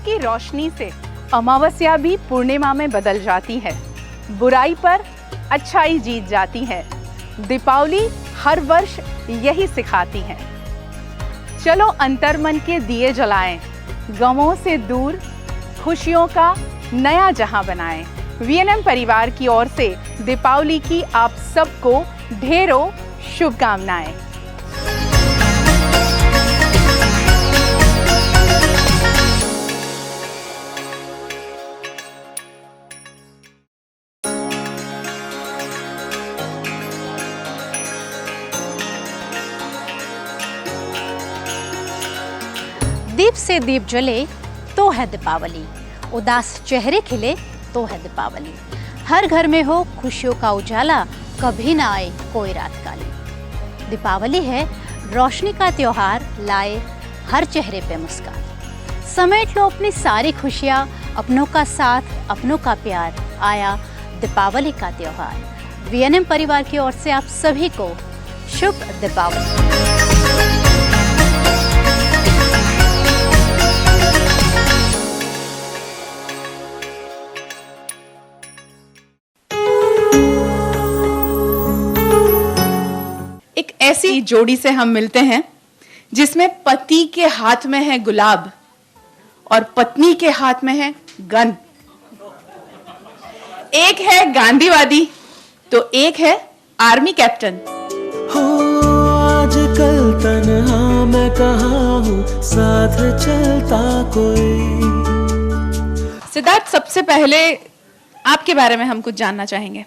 की रोशनी से अमावस्या भी पूर्णिमा में बदल जाती है, बुराई पर अच्छाई जीत जाती है। दीपावली हर वर्ष यही सिखाती है। चलो अंतर्मन के दिए जलाएं, गमों से दूर खुशियों का नया जहां बनाएं। वीएनएम परिवार की ओर से दीपावली की आप सबको ढेरों शुभकामनाएं। दीप से दीप जले तो है दीपावली, उदास चेहरे खिले तो है दीपावली। हर घर में हो खुशियों का उजाला, कभी ना आए कोई रात काली। दीपावली है रोशनी का त्योहार, लाए हर चेहरे पे मुस्कान। समेट लो अपनी सारी खुशियाँ, अपनों का साथ अपनों का प्यार, आया दीपावली का त्योहार। वीएनएम परिवार की ओर से आप सभी को शुभ दीपावली। एक ऐसी जोड़ी से हम मिलते हैं जिसमें पति के हाथ में है गुलाब और पत्नी के हाथ में है गन। एक है गांधीवादी तो एक है आर्मी कैप्टन। हो आजकल तन्हा मैं कहाँ हूँ, साथ चलता कोई। सिद्धार्थ, सबसे पहले आपके बारे में हम कुछ जानना चाहेंगे।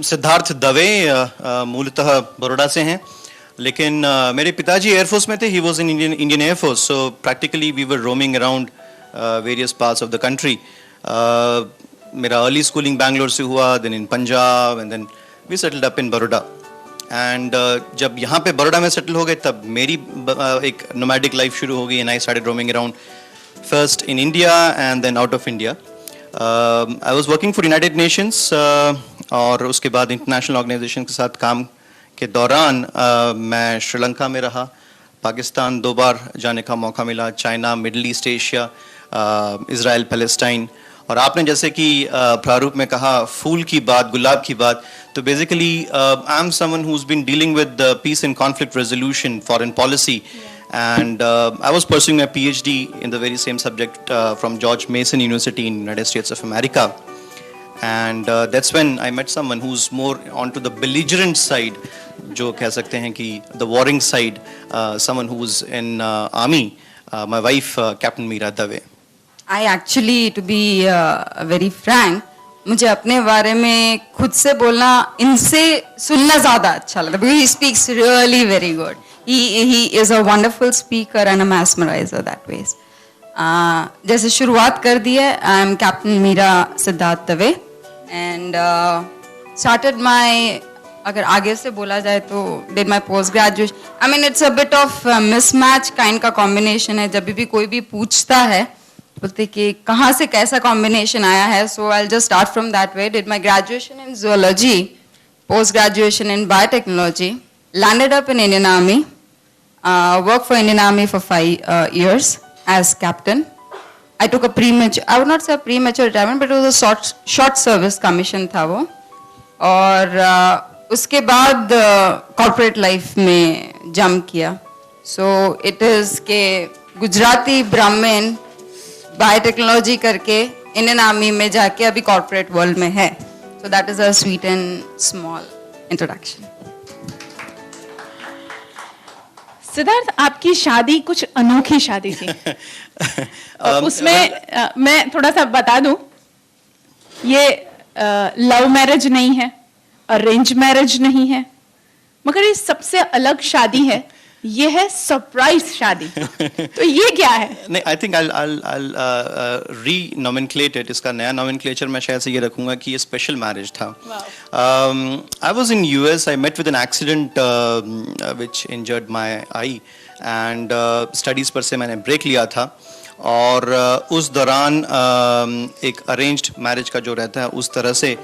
सिद्धार्थ दवे मूलतः बड़ौदा से हैं, लेकिन मेरे पिताजी एयरफोर्स में थे। He was in Indian air force, so practically we were roaming around various parts of the country. मेरा अर्ली स्कूलिंग बैंगलोर से हुआ, then in Punjab, and then we settled up in Baroda. And जब यहाँ पे बड़ौदा में सेटल हो गए तब मेरी एक नोमैडिक लाइफ शुरू हो गई, and I started roaming around first in India and then out of India. I was working for United Nations, और उसके बाद इंटरनेशनल ऑर्गेनाइजेशन के साथ काम के दौरान मैं श्रीलंका में रहा, पाकिस्तान 2 बार जाने का मौका मिला, China, middle east Asia, Israel, Palestine. और आपने जैसे कि प्रारूप में कहा फूल की बात, गुलाब की बात, तो basically I am someone who has been dealing with peace and conflict resolution, foreign policy, and I was pursuing a PhD in the very same subject from George Mason University in United States of America, and that's when I met someone who's more onto the belligerent side, जो कह सकते हैं कि the warring side, someone who's in army, my wife Captain Meera Dave. I actually, to be very frank, मुझे अपने बारे में खुद से बोलना, इनसे सुनना ज़्यादा अच्छा लगता है, because he speaks really very good. He is a wonderful speaker and a mesmerizer that ways. जैसे शुरुआत कर दी है, I am Captain Meera Siddharth Dave and started my, अगर आगे से बोला जाए तो did my post graduation. I mean it's a bit of mismatch kind का combination है। जब भी कोई भी पूछता है बोलते कि कहाँ से कैसा combination आया है, so I'll just start from that way. Did my graduation in zoology, post graduation in biotechnology, landed up in Indian Army. Worked for Indian Army for 5 years as captain. I took a premature, I would not say a premature retirement, but it was a short service commission था वो। और उसके बाद corporate life में jump किया। So it is के गुजराती ब्राह्मण biotechnology करके Indian Army में जाके अभी corporate world में है। So that is a sweet and small introduction. Siddharth, आपकी शादी कुछ अनोखी शादी थी। उसमें मैं थोड़ा सा बता दूं, ये लव मैरिज नहीं है, अरेंज मैरिज नहीं है, मगर ये सबसे अलग शादी है। ये है सरप्राइज शादी। तो ये क्या है? नहीं, I think I'll re-nomenclate it. इसका नया nomenclature मैं शायद से ये रखूंगा कि ये स्पेशल मैरिज था। I was in US. I met with an accident which injured my eye, and studies पर से मैंने ब्रेक लिया था, और उस दौरान एक अरेंज्ड मैरिज का जो रहता है उस तरह से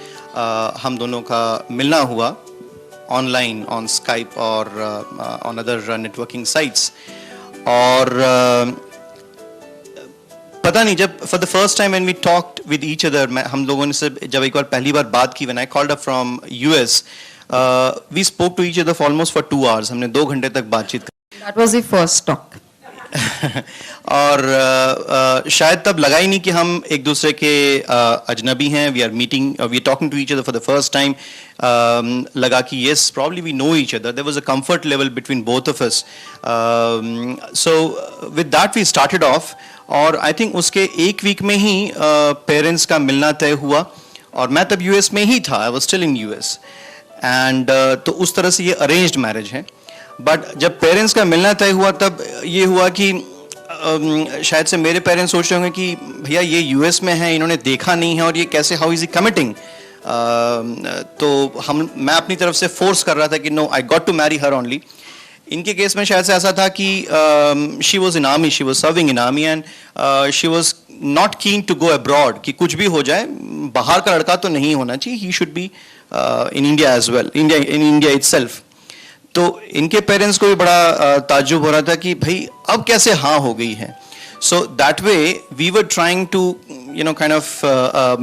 हम दोनों का मिलना हुआ ऑनलाइन, ऑन स्काइप और ऑन अदर नेटवर्किंग साइट्स। और पता नहीं, जब for the first time when we talked with each other, हम लोगों ने से जब एक बार पहली बार बात की, when I called up from US, we spoke to each other for almost for 2 hours. हमने 2 घंटे तक बातचीत की. That was the first talk. और शायद तब लगा ही नहीं कि हम एक दूसरे के अजनबी हैं. We are meeting, we are talking to each other for the first time. लगा कि yes, probably we know each other. There was a comfort level between both of us. So with that we started off. और I think उसके 1 week में ही parents का मिलना तय हुआ. और मैं तब यूएस में ही था, I was still in US. And तो उस तरह से ये अरेंज्ड मैरिज है. बट जब पेरेंट्स का मिलना तय हुआ तब ये हुआ कि शायद से मेरे पेरेंट्स सोच रहे होंगे कि भैया ये यूएस में है, इन्होंने देखा नहीं है, और ये कैसे, हाउ इज ही कमिटिंग. तो मैं अपनी तरफ से फोर्स कर रहा था कि no, I got to marry her only. इनके केस में शायद से ऐसा था कि she was in army, she was serving in army, and she was not keen to go abroad. कि कुछ भी हो जाए, बाहर का लड़का तो नहीं होना चाहिए, he should be in India as well, in India itself. तो इनके पेरेंट्स को भी बड़ा ताज्जुब हो रहा था कि भाई अब कैसे हाँ हो गई है. So that way we were trying to kind of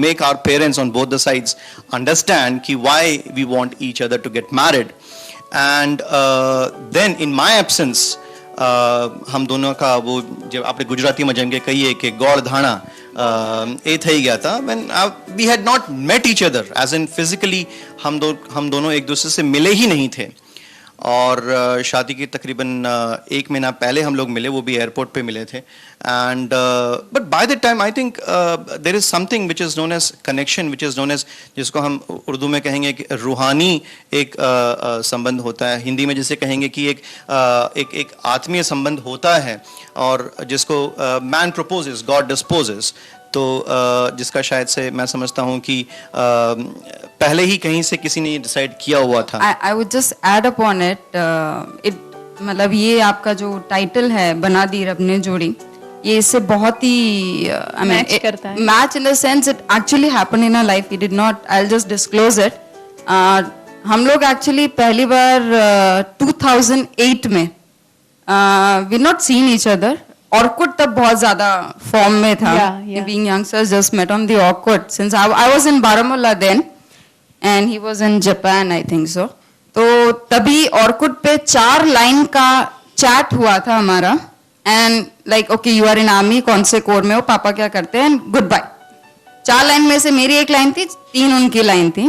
make our parents on both the sides understand कि why we want each other to get married. And then in my absence, हम दोनों का वो, जब आपने गुजराती में जम के कहिए कि गौड़ धाणा એ થઈ ગયા था. when we had not met each other as in physically, हम दोनों एक दूसरे से मिले ही नहीं थे. और शादी के तकरीबन 1 महीना पहले हम लोग मिले, वो भी एयरपोर्ट पे मिले थे. And but by the time I think there is something which is known as connection, which is known as, जिसको हम उर्दू में कहेंगे कि रूहानी एक संबंध होता है. हिंदी में जिसे कहेंगे कि एक आत्मीय संबंध होता है, और जिसको मैन प्रपोजेस, गॉड डिस्पोजेस. तो जिसका शायद से मैं समझता हूँ कि पहले ही कहीं से किसी ने डिसाइड किया हुआ था. I would just add upon it, मतलब ये आपका जो टाइटल है, बना दी रब ने जोड़ी, ये इससे बहुत ही मैच करता है. Match in the sense it actually happened in a life. We did not, I will just disclose it. हम लोग एक्चुअली पहली बार 2008 में we not seen each other. Orkut तब बहुत ज्यादा फॉर्म में था. Being youngsters, just met on the Orkut. Since I was in Baramulla then, and he was in Japan, I think so. तो तभी Orkut पे 4 लाइन का चैट हुआ था हमारा. And like, okay, you are in army, कौन से core में हो, पापा क्या करते हैं, and goodbye. 4 लाइन में से मेरी 1 लाइन थी, 3 उनकी लाइन थी.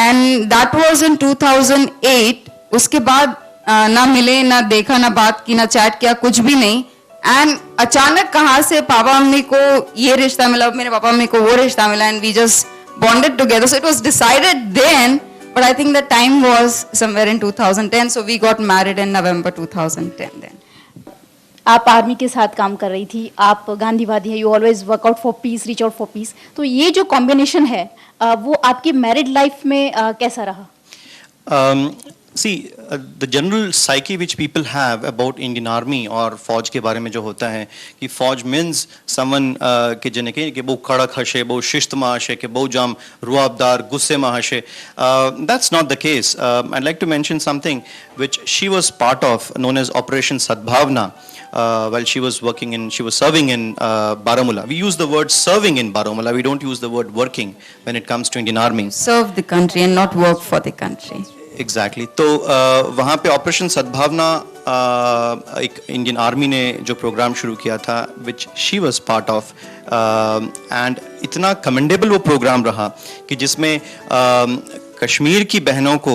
And that was in 2008. उसके बाद ना मिले, ना देखा, ना बात की, ना चैट किया, कुछ भी नहीं. एंड अचानक कहाँ से पापा मम्मी को ये रिश्ता मिला, मेरे पापा मम्मी को वो रिश्ता मिला, and we just bonded together. So it was decided then, but I think the time was somewhere in 2010. So we got married in November 2010 then. आप आर्मी के साथ काम कर रही थी, आप गांधीवादी है, you always work out for peace, reach out for peace. तो ये जो कॉम्बिनेशन है वो आपकी मैरिड लाइफ में कैसा रहा? See, the general psyche which people have about Indian Army और फौज के बारे में जो होता है कि फौज means someone के जने के बहु कड़क हशे, बहु शिस्त में हशे, के बहु जाम रुआबदार गुस्से में हशे. That's not the case. I'd like to mention something which she was part of, known as Operation Sadbhavna. While she was serving in Baramulla. We use the word serving in Baramulla. We don't use the word working when it comes to Indian Army. Serve the country and not work for the country. Exactly. तो वहाँ पे operation सद्भावना एक Indian army ने जो programme शुरू किया था, which she was part of, and इतना कमेंडेबल वो प्रोग्राम रहा कि जिसमें कश्मीर की बहनों को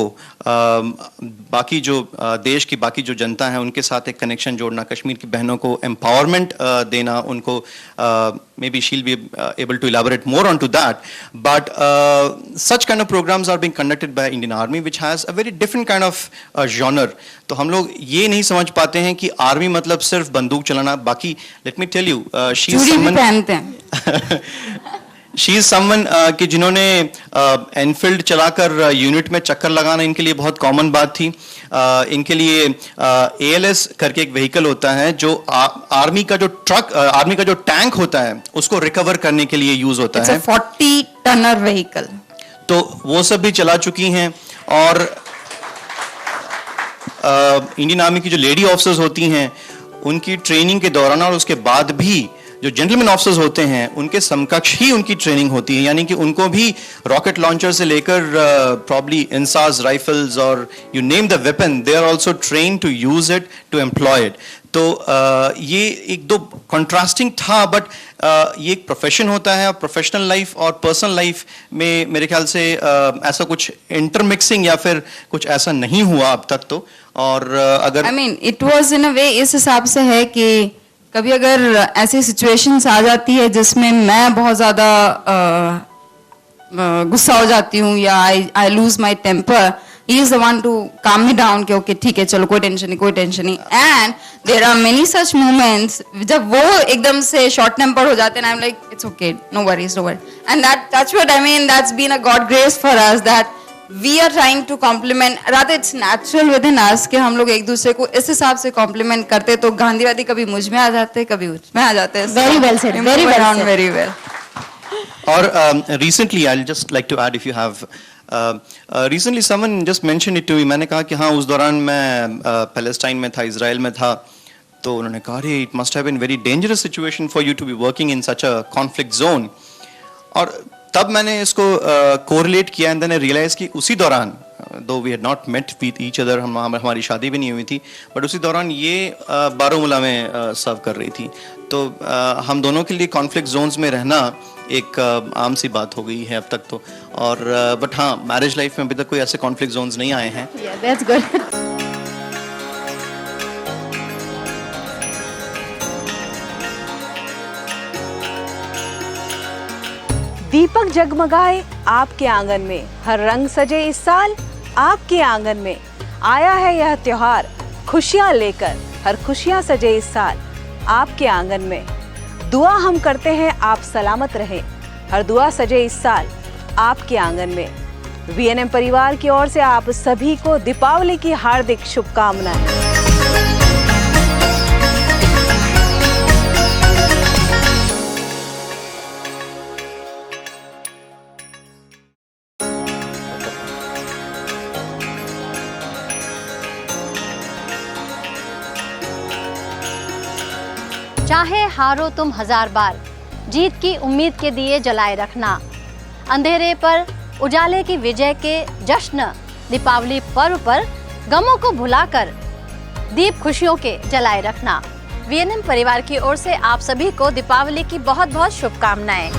बाकी जो देश की बाकी जो जनता है उनके साथ एक कनेक्शन जोड़ना, कश्मीर की बहनों को एम्पावरमेंट देना, उनको maybe she'll be able to elaborate more on to that. But such kind of programmes are being conducted by Indian army which has a very different kind of genre. तो हम लोग ये नहीं समझ पाते हैं कि आर्मी मतलब सिर्फ बंदूक चलाना. बाकी let me tell you, she is someone she is someone कि जिन्होंने एनफील्ड चलाकर यूनिट में चक्कर लगाना इनके लिए बहुत कॉमन बात थी. इनके लिए ALS करके एक व्हीकल होता है जो आर्मी का जो ट्रक, आर्मी का जो टैंक होता है उसको रिकवर करने के लिए यूज होता है. 40 टनर व्हीकल. तो वो सब भी चला चुकी हैं. और इंडियन आर्मी की जो लेडी ऑफिसर्स होती हैं उनकी ट्रेनिंग के दौरान और उसके बाद भी जो जेंटलमैन ऑफिसर्स होते हैं उनके समकक्ष ही उनकी ट्रेनिंग होती है, यानी कि उनको भी रॉकेट लॉन्चर से लेकर प्रॉब्ली इंसास राइफल्स और you name the weapon, they are also train to use it, to employ it. तो ये एक दो कंट्रास्टिंग था, बट ये एक प्रोफेशन होता है, और प्रोफेशनल लाइफ और पर्सनल लाइफ में मेरे ख्याल से ऐसा कुछ इंटरमिक्सिंग या फिर कुछ ऐसा नहीं हुआ अब तक तो। और अगर I mean, it was in a way इस हिसाब से है कि कभी अगर ऐसी सिचुएशंस आ जाती है जिसमें मैं बहुत ज्यादा गुस्सा हो जाती हूँ या I lose my temper, he is the one to calm me down कि ओके ठीक है चलो कोई टेंशन नहीं कोई टेंशन नहीं। And there are many such moments जब वो एकदम से शॉर्ट टेम्पर हो जाते हैं, I am like it's okay, no worries no worries, and that's what I mean, that's been a God grace for us that we are trying to complement, rather it's natural within us कि हम लोग एक दूसरे को इस हिसाब से complement करते। तो गांधीवादी कभी मुझ में आ जाते कभी उसमें आ जाते हैं। Very well said, very well said. Very well. और recently I'll just like to add if you have recently someone just mentioned it to me, मैंने कहा कि हाँ उस दौरान मैं पैलेस्टाइन में था, इजराइल में था, तो उन्होंने कहा अरे it must have been very dangerous situation for you to be working in such a conflict zone। और तब मैंने इसको कोरिलेट किया एंड देन आई रियलाइज कि उसी दौरान, though we had not met with each other, हमारी शादी भी नहीं हुई थी, बट उसी दौरान ये बारामूला में सर्व कर रही थी। तो हम दोनों के लिए कॉन्फ्लिक्ट जोन्स में रहना एक आम सी बात हो गई है अब तक तो। और बट हाँ, मैरिज लाइफ में अभी तक कोई ऐसे कॉन्फ्लिक्ट जोन्स नहीं आए हैं। Yeah, that's good. दीपक जगमगाए आपके आंगन में, हर रंग सजे इस साल आपके आंगन में, आया है यह त्योहार खुशियां लेकर, हर खुशियां सजे इस साल आपके आंगन में। दुआ हम करते हैं आप सलामत रहें, हर दुआ सजे इस साल आपके आंगन में। वीएनएम परिवार की ओर से आप सभी को दीपावली की हार्दिक शुभकामनाएं। चाहे हारो तुम हजार बार, जीत की उम्मीद के दिए जलाए रखना, अंधेरे पर उजाले की विजय के जश्न, दीपावली पर्व पर गमों को भुलाकर दीप खुशियों के जलाए रखना। वीएनएम परिवार की ओर से आप सभी को दीपावली की बहुत बहुत शुभकामनाएं।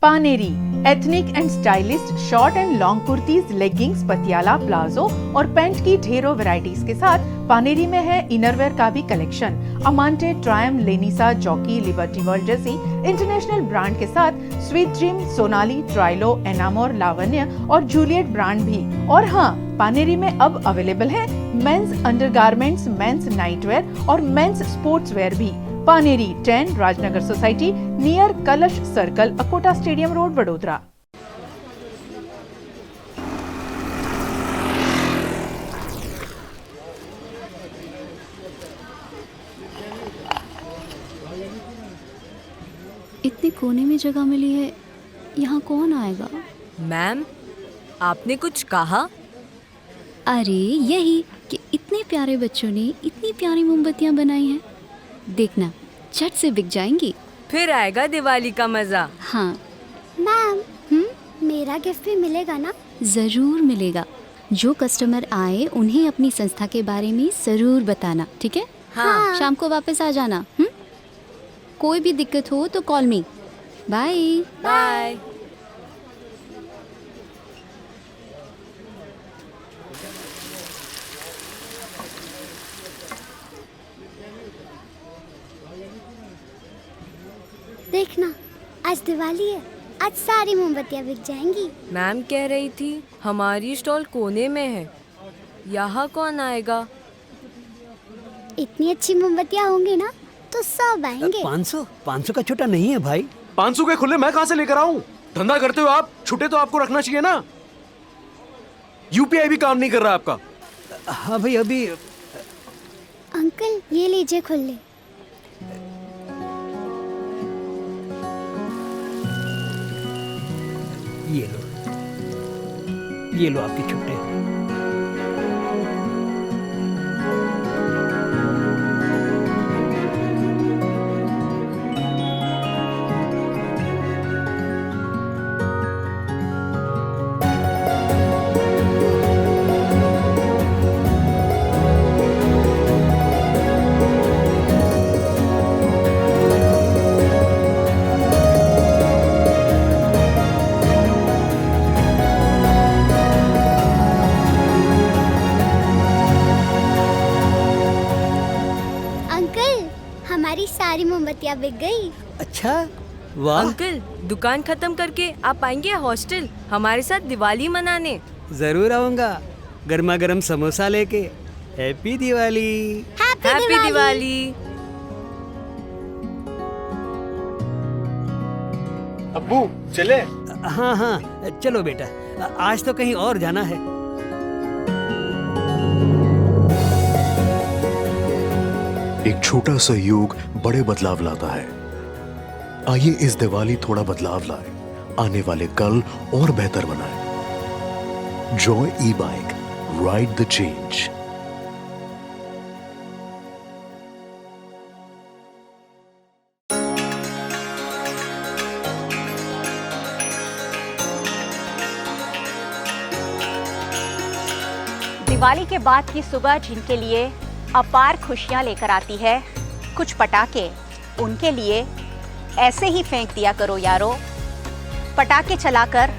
Paneri ethnic and stylist short and long kurtis, leggings, Patiala, palazzo और पैंट की ढेरों वैरायटीज के साथ पानेरी में है इनरवेयर का भी कलेक्शन। अमांटे, ट्रायम, लेनिसा, जॉकी, लिबर्टी वर्ल्ड जैसी इंटरनेशनल ब्रांड के साथ स्वीट ड्रीम, सोनाली, ट्राइलो, एनामोर, लावण्य और जूलियट ब्रांड भी। और हाँ, पानेरी में अब अवेलेबल है मेंस अंडरगारमेंट्स, मेंस नाइटवेयर और मेंस स्पोर्ट्स वेयर भी। पानेरी 10 राजनगर सोसाइटी नियर कलश circle, Akota stadium road, Vadodara. इतने कोने में जगह मिली है, यहाँ कौन आएगा? मैम, आपने कुछ कहा? अरे यही कि इतने प्यारे बच्चों ने इतनी प्यारी मोमबत्तियाँ बनाई हैं, देखना झट से बिक जाएंगी। फिर आएगा दिवाली का मजा। हाँ मैम, मेरा गिफ्ट भी मिलेगा ना? जरूर मिलेगा। जो कस्टमर आए उन्हें अपनी संस्था के बारे में जरूर बताना, ठीक है? हाँ। शाम को वापस आ जाना। कोई भी दिक्कत हो तो कॉल मी। Bye bye. देखना, आज दिवाली है, आज सारी मोमबत्तियाँ बिक जाएंगी। मैम कह रही थी हमारी स्टॉल कोने में है, यहाँ कौन आएगा? इतनी अच्छी मोमबत्तियाँ होंगी ना तो सब आएंगे। 500 का छोटा नहीं है भाई। 500 के खुले मैं कहाँ से लेकर आऊं? धंधा करते हो आप, छुट्टे तो आपको रखना चाहिए ना। यूपीआई भी काम नहीं कर रहा आपका। हाँ भाई, अभी अंकल ये लीजिए खुले। ये लो। ये लो आपके छुट्टे। अंकल, हमारी सारी मोमबत्तियाँ बिक गई। अच्छा, वाह। अंकल, दुकान खत्म करके आप आएंगे हॉस्टल हमारे साथ दिवाली मनाने? जरूर आऊंगा, गर्मा गर्म समोसा लेके। हैप्पी दिवाली। हैप्पी दिवाली। अब्बू चले? हाँ हाँ, चलो बेटा, आज तो कहीं और जाना है। एक छोटा सा योग बड़े बदलाव लाता है। आइए इस दिवाली थोड़ा बदलाव लाए, आने वाले कल और बेहतर बनाए। Joy E bike, ride the change. Diwali के बाद की सुबह जिनके लिए अपार खुशियां लेकर आती है, कुछ पटाखे उनके लिए ऐसे ही फेंक दिया करो यारो। पटाखे चलाकर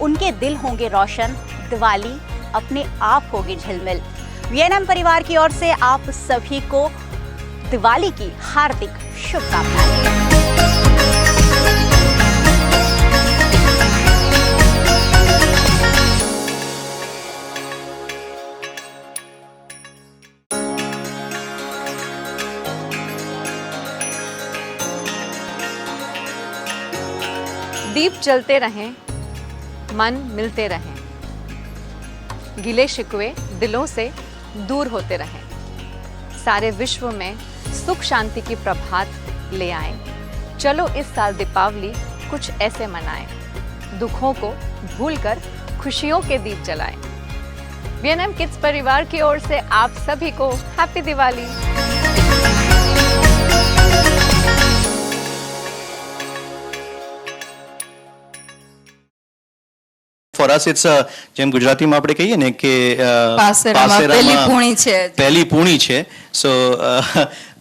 उनके दिल होंगे रोशन, दिवाली अपने आप होगी झिलमिल। वीएनएम परिवार की ओर से आप सभी को दिवाली की हार्दिक शुभकामनाएं। दीप जलते रहें, मन मिलते रहें, गिले शिकवे दिलों से दूर होते रहें, सारे विश्व में सुख शांति की प्रभात ले आएं। चलो इस साल दीपावली कुछ ऐसे मनाएं, दुखों को भूलकर खुशियों के दीप जलाएं। वीएनएम किड्स परिवार की ओर से आप सभी को happy Diwali. For us, it's a જેમ ગુજરાતીમાં આપણે કહીએ ને કે પાસેરામાં પહેલી પૂણી છે. પહેલી પૂણી છે. So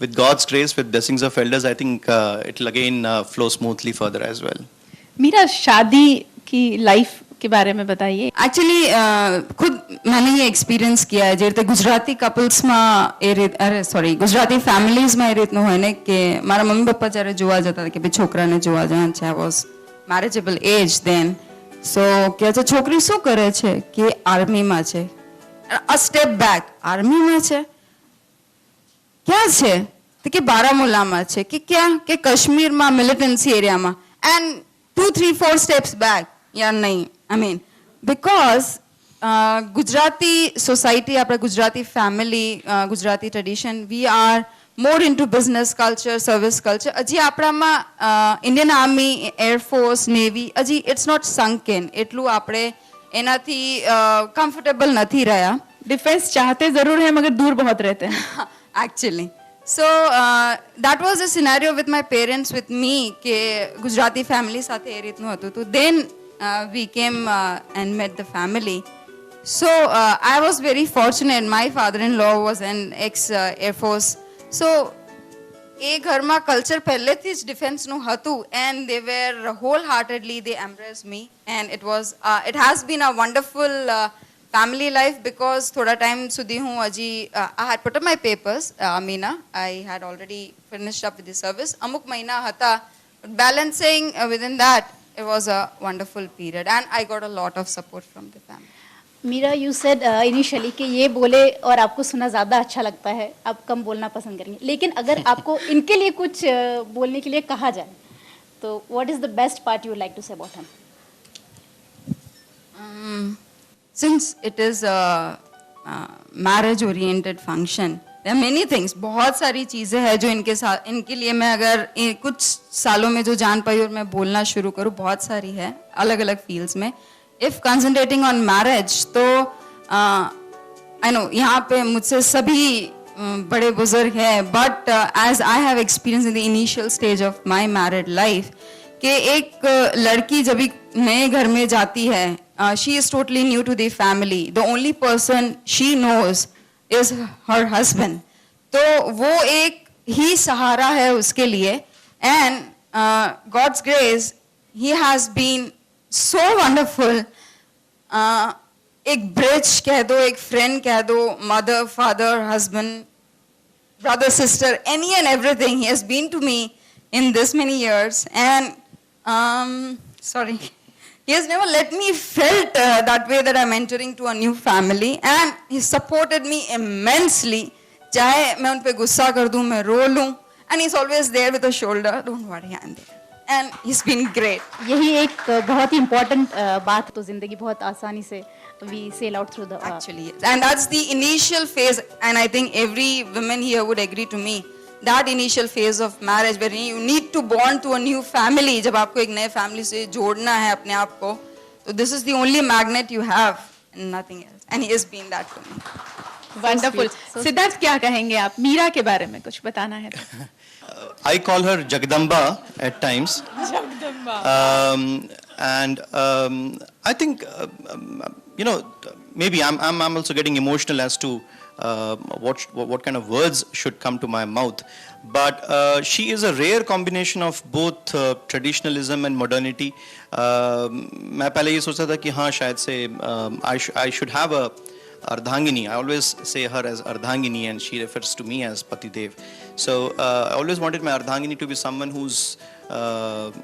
with God's grace, with blessings of elders, I think it'll again flow smoothly further as well. Meera, शादी की लाइफ के बारे में बताइए। एक्चुअली खुद मैंने ये एक्सपीरियंस किया है, જે રીતે ગુજરાતી કપલ્સમાં એ રીત ગુજરાતી ફેમિલીઝમાં એ રીતનું હોય ને કે મારા મમ્મી પપ્પા જ્યારે જોવા જતા હતા કે ભાઈ છોકરાને જોવા જવાનું છે, I was marriageable age then. સો કે છે છોકરી શું કરે છે કે આર્મીમાં છે. અ સ્ટેપ બેક, આર્મીમાં છે, ક્યાં છે તો કે બારામુલામાં છે, કે ક્યાં કે કાશ્મીરમાં મિલિટન્સી એરિયામાં. એન્ડ 2, 3, 4 સ્ટેપ્સ બેક યાર નહીં. I mean, because Gujarati society, આપણા Gujarati family, Gujarati tradition, we are more into business culture, service culture. હજી આપણામાં ઇન્ડિયન આર્મી, એરફોર્સ, નેવી હજી ઇટ્સ નોટ sunk in. એટલું આપણે એનાથી કમ્ફર્ટેબલ નથી રહ્યા. डिफेंस चाहते जरूर है मगर दूर बहुत रहते हैं। Actually. So that was a scenario with my parents, with me, કે ગુજરાતી ફેમિલી સાથે એ રીતનું હતું. તો then we came and met the family. So I was very fortunate. My father-in-law was an ex-Air Force. So એ ઘરમાં culture પહેલેથી જ ડિફેન્સનું હતું, and they were wholeheartedly, they embraced me, and it has been a wonderful family life, because થોડા time સુધી હું હજી I had put up my papers, Amina, I had already finished up with the service. અમુક મહિના હતા, balancing within that, it was a wonderful period, and I got a lot of support from the family. Meera, you said initially कि ये बोले और आपको सुना ज़्यादा अच्छा लगता है, आप कम बोलना पसंद करेंगे, लेकिन अगर आपको इनके लिए कुछ बोलने के लिए कहा जाए तो what is the best part you like to say about him? Since it is a marriage oriented function, there are many things, बहुत सारी चीज़ें हैं जो इनके लिए मैं अगर कुछ सालों में जो जान पाई और मैं बोलना शुरू करूँ, बहुत सारी है अलग अलग फील्ड्स में. if concentrating on marriage, तो I know यहाँ पे मुझसे सभी बड़े बुजुर्ग हैं, but as I have experienced in the initial stage of my married life, कि एक लड़की जब भी नए घर में जाती है, she is totally new to the family. The only person she knows is her husband. तो वो एक ही सहारा है उसके लिए, and God's grace, he has been so wonderful. एक ब्रिज कह दो, एक फ्रेंड कह दो, mother, father, husband, brother, sister, any and everything. He has been to me in this many years, and sorry, he has never let me felt that way that I'm entering to a new family, and he supported me immensely. चाहे मैं उन पे गुस्सा कर दूं, मैं रो लूं, and he's always there with a shoulder. Don't worry, I'm there. And he's been great. यही एक बहुत ही इम्पोर्टेंट बात, तो जिंदगी बहुत आसानी से we sail out through the Actually, yes. And that's the initial phase, and I think every woman here would agree to me, that initial phase of marriage where you need to bond to a new family. जब आपको एक नए family से जोड़ना है अपने आप को, तो this is the only magnet you have and nothing else. And he has been that to me. Wonderful. Siddharth, क्या कहेंगे आप? मीरा के बारे में कुछ बताना है तो? I call her Jagdamba at times. And I think you know, maybe I'm also getting emotional as to what kind of words should come to my mouth. But she is a rare combination of both traditionalism and modernity. मैं पहले ये सोचता था कि हाँ शायद से I should have a Ardhangini. I always say her as Ardhangini, and she refers to me as Patidev. So I always wanted my Ardhangini to be someone who's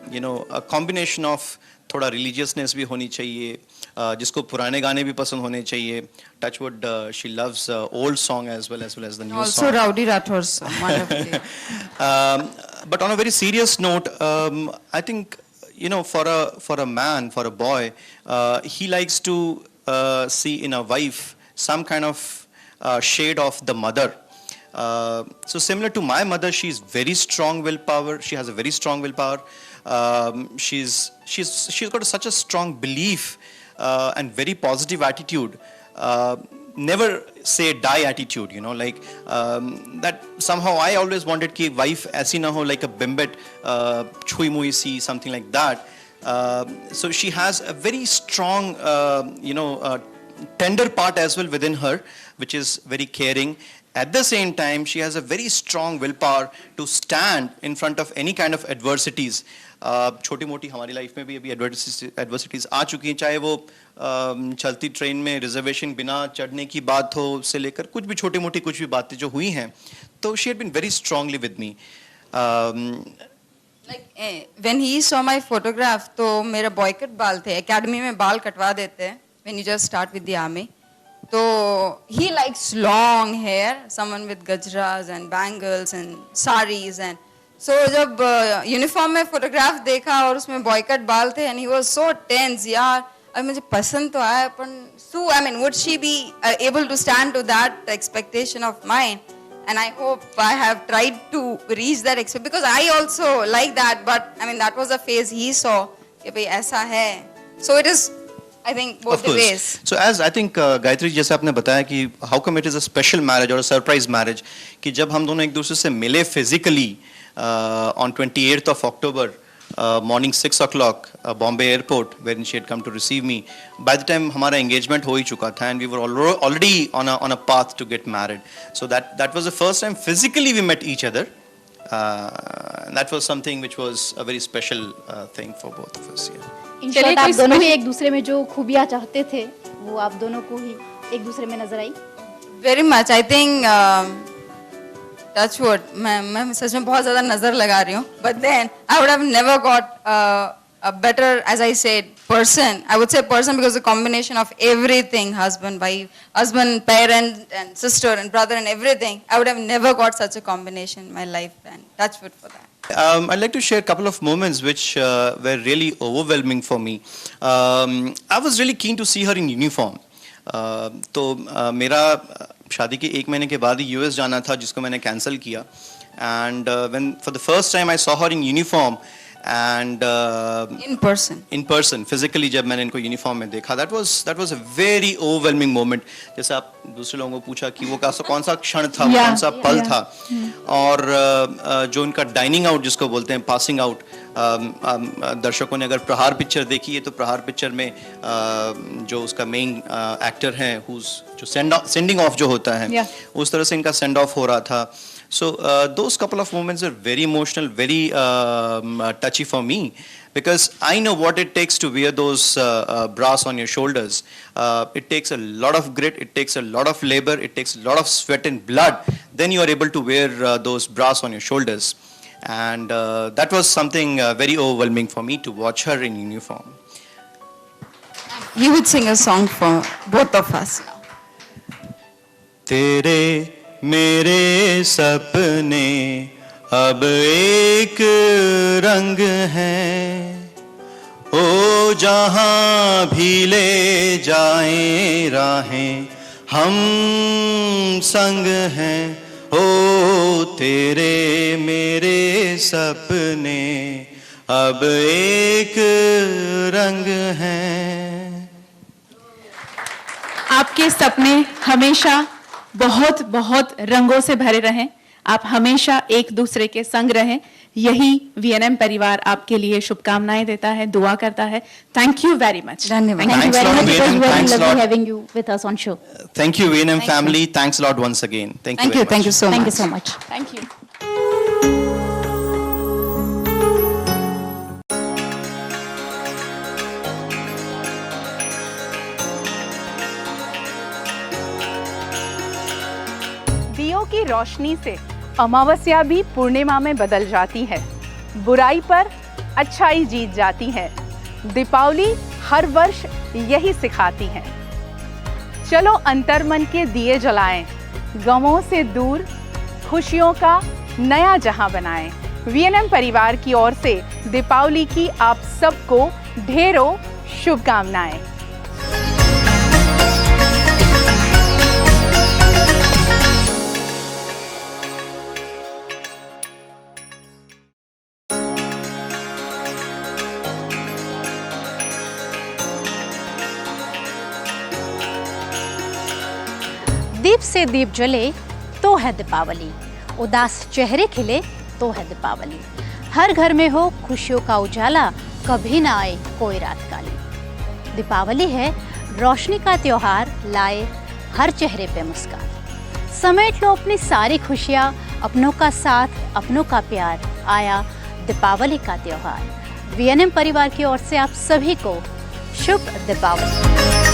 you know, a combination of थोड़ा religiousness भी होनी चाहिए, जिसको पुराने गाने भी पसंद होने चाहिए. Touchwood, she loves old song as well as the new also song. Also Rowdy Rathor's song, wonderfully. But on a very serious note, I think, you know, for a man, for a boy, he likes to see in a wife some kind of shade of the mother. So similar to my mother, she's very strong willpower. She has a very strong willpower. She's got such a strong belief and very positive attitude. Never say die attitude, you know, like that. Somehow I always wanted कि wife ऐसी ना हो like a bimbet, छुई मुई सी, something like that. So she has a very strong, you know, tender part as well within her, which is very caring. At the same time, she has a very strong willpower to stand in front of any kind of adversities. छोटी मोटी हमारी life में भी अभी adversities आ चुकी हैं, चाहे वो चलती ट्रेन में रिजर्वेशन बिना चढ़ने की बात हो से लेकर कुछ भी छोटी मोटी कुछ भी बातें जो हुई हैं, तो she had been very strongly with me. Like when he saw my photograph, तो मेरा boycott बाल थे, academy में बाल कटवा देते हैं when you just start with the army. So he likes long hair, someone with gajras and bangles and saris, and so जब uniform में photograph देखा और उसमें boycott बाल थे, and he was so tense, यार अब मुझे पसंद तो आया, पर Sue, I mean, would she be able to stand to that expectation of mine? And I hope I have tried to reach that expectation, because I also like that, but I mean that was a phase he saw कि भाई ऐसा है. So it is, I think, both the ways. So as I think Gayatri जैसे आपने बताया कि how come it is a special marriage or a surprise marriage, कि जब हम दोनों एक दूसरे से मिले physically on 28th of October, morning 6 o'clock, Bombay airport, wherein she had come to receive me. By the time हमारा engagement हो ही चुका था, and we were already on a path to get married. So that was the first time physically we met each other. And that was something which was a very special thing for both of us. Yeah. In short आप दोनों ही एक दूसरे में जो खूबियां चाहते थे, वो आप दोनों को ही एक दूसरे में नजर आई? Very much. I think touchwood, मैं सच में बहुत ज़्यादा नज़र लगा रही हूँ. But then I would have never got a better, as I said, person. I would say person because the combination of everything, husband, wife, husband, parent, and sister, and brother, and everything. I would have never got such a combination in my life, and touchwood for that. I'd like to share a couple of moments which were really overwhelming for me. I was really keen to see her in uniform. तो मेरा शादी के एक महीने के बाद ही US जाना था, जिसको मैंने कैंसिल किया. And when for the first time I saw her in uniform, and in person physically जब मैंने इनको यूनिफॉर्म में देखा, that was a very overwhelming moment. जैसे आप दूसरे लोगों को पूछा कि वो कौन सा क्षण था, कौन सा पल था, और जो उनका डाइनिंग आउट जिसको बोलते हैं, पासिंग आउट, दर्शकों ने अगर प्रहार पिक्चर देखी है तो प्रहार पिक्चर में जो उसका मेन एक्टर है, जो सेंडिंग ऑफ जो होता है, उस तरह से इनका सेंड ऑफ हो रहा था. So those couple of moments are very emotional, very touchy for me, because I know what it takes to wear those brass on your shoulders. It takes a lot of grit, it takes a lot of labor, it takes a lot of sweat and blood. Then you are able to wear those brass on your shoulders. And that was something very overwhelming for me to watch her in uniform. You would sing a song for both of us now. तेरे मेरे सपने अब एक रंग हैं, ओ जहां भी ले जाएं राहें हम संग हैं, ओ तेरे मेरे सपने अब एक रंग हैं. आपके सपने हमेशा बहुत बहुत रंगों से भरे रहें, आप हमेशा एक दूसरे के संग रहें, यही VNM परिवार आपके लिए शुभकामनाएं देता है, दुआ करता है. Thank you very much. धन्यवाद. Thank you very much. It was very Thanks a lovely lot. having you with us on show. Thank you VNM family. Thanks a lot once again. Thank you very much. Thank you so much. Thank you so much. Thank you. दियों की रोशनी से अमावस्या भी पूर्णिमा में बदल जाती है, बुराई पर अच्छाई जीत जाती है. दीपावली हर वर्ष यही सिखाती है. चलो अंतर्मन के दिए जलाएं, गमों से दूर खुशियों का नया जहां बनाएं. VNM परिवार की ओर से दीपावली की आप सबको ढेरों शुभकामनाएं. दीप से दीप जले तो है दीपावली, उदास चेहरे खिले तो है दीपावली. हर घर में हो खुशियों का उजाला, कभी ना आए कोई रात काली. दीपावली है रोशनी का त्योहार, लाए हर चेहरे पे मुस्कान. समेट लो अपनी सारी खुशियाँ, अपनों का साथ, अपनों का प्यार, आया दीपावली का त्योहार. VNM परिवार की ओर से आप सभी को शुभ दीपावली.